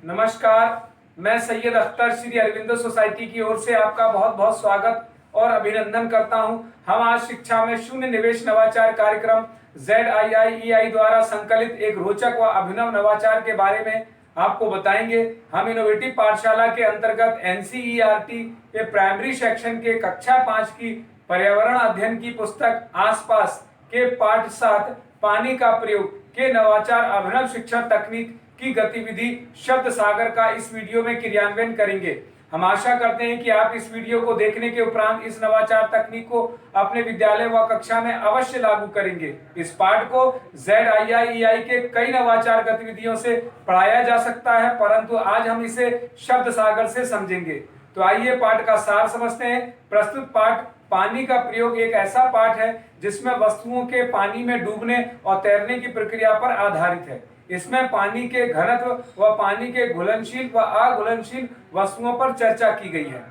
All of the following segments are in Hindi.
नमस्कार। मैं सैयद अख्तर श्री अरविंदो सोसाइटी की ओर से आपका बहुत बहुत स्वागत और अभिनंदन करता हूं। हम आज शिक्षा में शून्य निवेश नवाचार कार्यक्रम ZIIEI द्वारा संकलित एक रोचक व अभिनव नवाचार के बारे में आपको बताएंगे। हम इनोवेटिव पाठशाला के अंतर्गत NCERT के प्राइमरी सेक्शन के कक्षा 5 की पर्यावरण अध्ययन की पुस्तक आसपास के पाठ 7 पानी का प्रयोग के नवाचार अभिनव शिक्षण तकनीक की गतिविधि शब्द सागर का इस वीडियो में क्रियान्वयन करेंगे। हम आशा करते हैं कि आप इस वीडियो को देखने के उपरांत इस नवाचार तकनीक को अपने विद्यालय व कक्षा में अवश्य लागू करेंगे। इस पाठ को ZIIEI के कई नवाचार गतिविधियों से पढ़ाया जा सकता है, परंतु आज हम इसे शब्द सागर से समझेंगे। तो आइए पाठ का सार समझते हैं। प्रस्तुत पाठ पानी का प्रयोग एक ऐसा पाठ है जिसमें वस्तुओं के पानी में डूबने और तैरने की प्रक्रिया पर आधारित है। इसमें पानी के घनत्व व पानी के घुलनशील व अघुलनशील वस्तुओं पर चर्चा की गई है।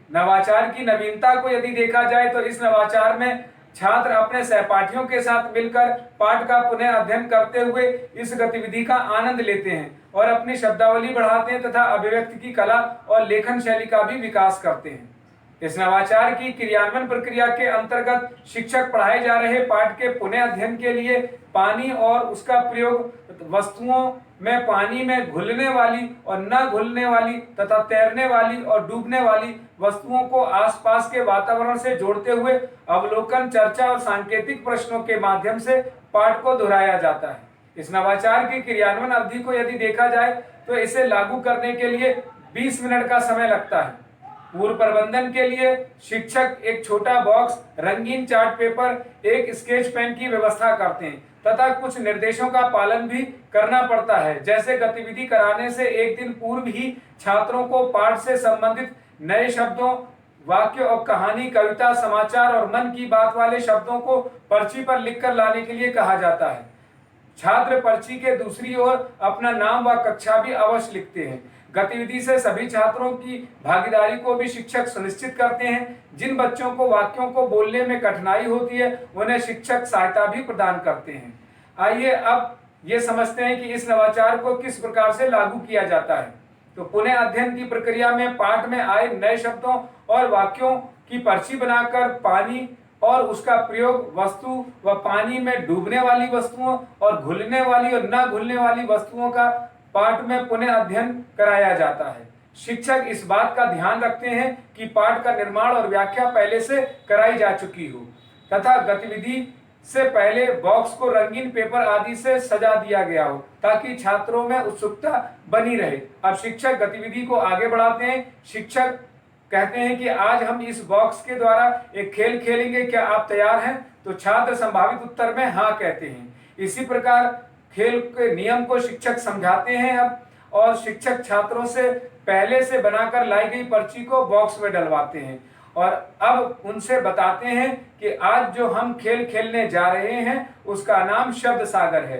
नवाचार की नवीनता को यदि देखा जाए तो इस नवाचार में छात्र अपने सहपाठियों के साथ मिलकर पाठ का पुनः अध्ययन करते हुए इस गतिविधि का आनंद लेते हैं और अपनी शब्दावली बढ़ाते हैं तथा अभिव्यक्ति की कला और लेखन शैली का भी विकास करते हैं। इस नवाचार की क्रियान्वयन प्रक्रिया के अंतर्गत शिक्षक पढ़ाए जा रहे पाठ के पुनः अध्ययन के लिए पानी और उसका प्रयोग वस्तुओं में पानी में घुलने वाली और न घुलने वाली तथा तैरने वाली और डूबने वाली वस्तुओं को आसपास के वातावरण से जोड़ते हुए अवलोकन, चर्चा और सांकेतिक प्रश्नों के माध्यम से पाठ को दोहराया जाता है। इस नवाचार की क्रियान्वयन अवधि को यदि देखा जाए तो इसे लागू करने के लिए 20 मिनट का समय लगता है। पूर्व प्रबंधन के लिए शिक्षक एक छोटा बॉक्स, रंगीन चार्ट पेपर, एक स्केच पेन की व्यवस्था करते हैं तथा कुछ निर्देशों का पालन भी करना पड़ता है। जैसे गतिविधि कराने से एक दिन पूर्व ही छात्रों को पाठ से संबंधित नए शब्दों, वाक्य और कहानी, कविता, समाचार और मन की बात वाले शब्दों को पर्ची पर लिखकर लाने के लिए कहा जाता है। छात्र पर्ची के दूसरी ओर अपना नाम व कक्षा भी अवश्य लिखते हैं। गतिविधि से सभी छात्रों की भागीदारी को भी शिक्षक सुनिश्चित करते हैं। जिन बच्चों को वाक्यों को बोलने में कठिनाई होती है उन्हें शिक्षक सहायता भी प्रदान करते हैं। आइए अब ये समझते हैं कि इस नवाचार को किस प्रकार से लागू किया जाता है। तो पुनः अध्ययन की प्रक्रिया में पाठ में आए नए शब्दों और वाक्यों की पर्ची बनाकर पानी और उसका प्रयोग वस्तु व पानी में डूबने वाली वस्तुओं और घुलने वाली और न घुलने वाली वस्तुओं का पाठ में पुनः अध्ययन कराया जाता है। शिक्षक इस बात का ध्यान रखते हैं कि पाठ का निर्माण और व्याख्या पहले से कराई जा चुकी हो तथा गतिविधि से पहले बॉक्स को रंगीन पेपर आदि से सजा दिया गया हो ताकि छात्रों में उत्सुकता बनी रहे। अब शिक्षक गतिविधि को आगे बढ़ाते हैं। शिक्षक कहते हैं कि आज हम इस बॉक्स के द्वारा एक खेल खेलेंगे, क्या आप तैयार हैं? तो छात्र संभावित उत्तर में हाँ कहते हैं। इसी प्रकार खेल के नियम को शिक्षक समझाते हैं अब, और शिक्षक छात्रों से पहले से बनाकर लाई गई पर्ची को बॉक्स में डलवाते हैं और अब उनसे बताते हैं कि आज जो हम खेल खेलने जा रहे हैं उसका नाम शब्द सागर है।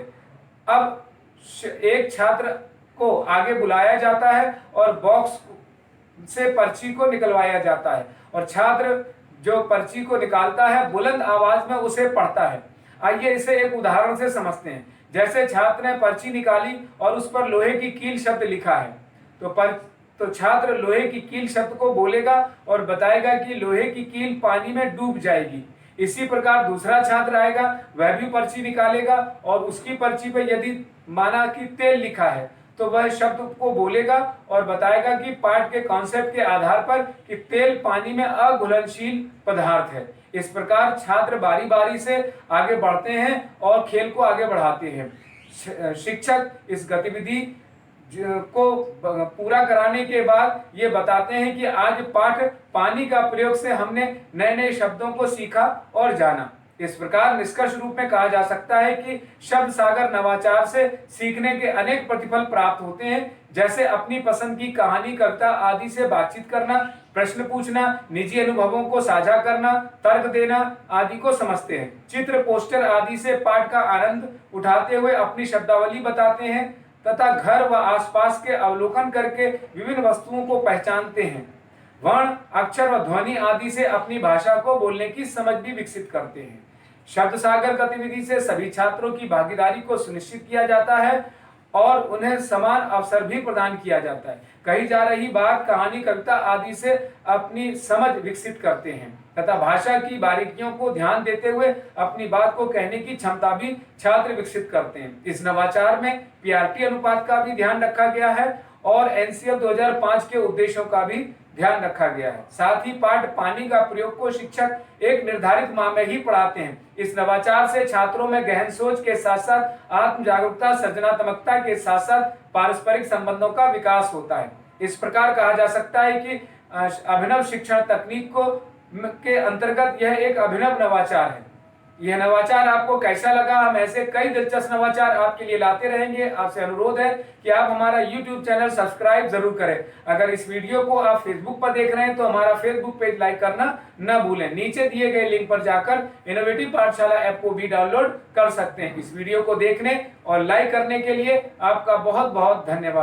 अब एक छात्र को आगे बुलाया जाता है और बॉक्स से पर्ची को निकलवाया जाता है और छात्र जो पर्ची को निकालता है बुलंद आवाज में उसे पढ़ता है। आइए इसे एक उदाहरण से समझते हैं। जैसे छात्र ने पर्ची निकाली और उस पर लोहे की कील शब्द लिखा है तो छात्र लोहे की कील शब्द को बोलेगा और बताएगा कि लोहे की कील पानी में डूब जाएगी। इसी प्रकार दूसरा छात्र आएगा, वह भी पर्ची निकालेगा और उसकी पर्ची पर यदि माना कि तेल लिखा है तो वह शब्द को बोलेगा और बताएगा कि पाठ के कॉन्सेप्ट के आधार पर कि तेल पानी में अघुलनशील पदार्थ है। इस प्रकार छात्र बारी बारी से आगे बढ़ते हैं और खेल को आगे बढ़ाते हैं। शिक्षक इस गतिविधि को पूरा कराने के बाद ये बताते हैं कि आज पाठ पानी का प्रयोग से हमने नए नए शब्दों को सीखा और जाना। इस प्रकार निष्कर्ष रूप में कहा जा सकता है कि शब्द सागर नवाचार से सीखने के अनेक प्रतिफल प्राप्त होते हैं, जैसे अपनी पसंद की कहानी, कविता आदि से बातचीत करना, प्रश्न पूछना, निजी अनुभवों को साझा करना, तर्क देना आदि को समझते हैं। चित्र, पोस्टर आदि से पाठ का आनंद उठाते हुए अपनी शब्दावली बताते हैं तथा घर व आसपास के अवलोकन करके विभिन्न वस्तुओं को पहचानते हैं। वर्ण, अक्षर व ध्वनि आदि से अपनी भाषा को बोलने की समझ भी विकसित करते हैं। शब्द सागर गतिविधि से सभी छात्रों की भागीदारी को सुनिश्चित किया जाता है और उन्हें समान अवसर भी प्रदान किया जाता है। कही जा रही बात, कहानी, कविता आदि से अपनी समझ विकसित करते हैं तथा भाषा की बारीकियों को ध्यान देते हुए अपनी बात को कहने की क्षमता भी छात्र विकसित करते हैं। इस नवाचार में पीआरटी अनुपात का भी ध्यान रखा गया है और एनसीएल 2005 के उद्देश्यों का भी ध्यान रखा गया है। साथ ही पाठ पानी का प्रयोग को शिक्षक एक निर्धारित माह में ही पढ़ाते हैं। इस नवाचार से छात्रों में गहन सोच के साथ साथ आत्म जागरूकता, सृजनात्मकता के साथ साथ पारस्परिक संबंधों का विकास होता है। इस प्रकार कहा जा सकता है कि अभिनव शिक्षण तकनीक को के अंतर्गत यह एक अभिनव नवाचार है। यह नवाचार आपको कैसा लगा? हम ऐसे कई दिलचस्प नवाचार आपके लिए लाते रहेंगे। आपसे अनुरोध है कि आप हमारा YouTube चैनल सब्सक्राइब जरूर करें। अगर इस वीडियो को आप फेसबुक पर देख रहे हैं तो हमारा फेसबुक पेज लाइक करना न भूलें। नीचे दिए गए लिंक पर जाकर इनोवेटिव पाठशाला ऐप को भी डाउनलोड कर सकते हैं। इस वीडियो को देखने और लाइक करने के लिए आपका बहुत बहुत धन्यवाद।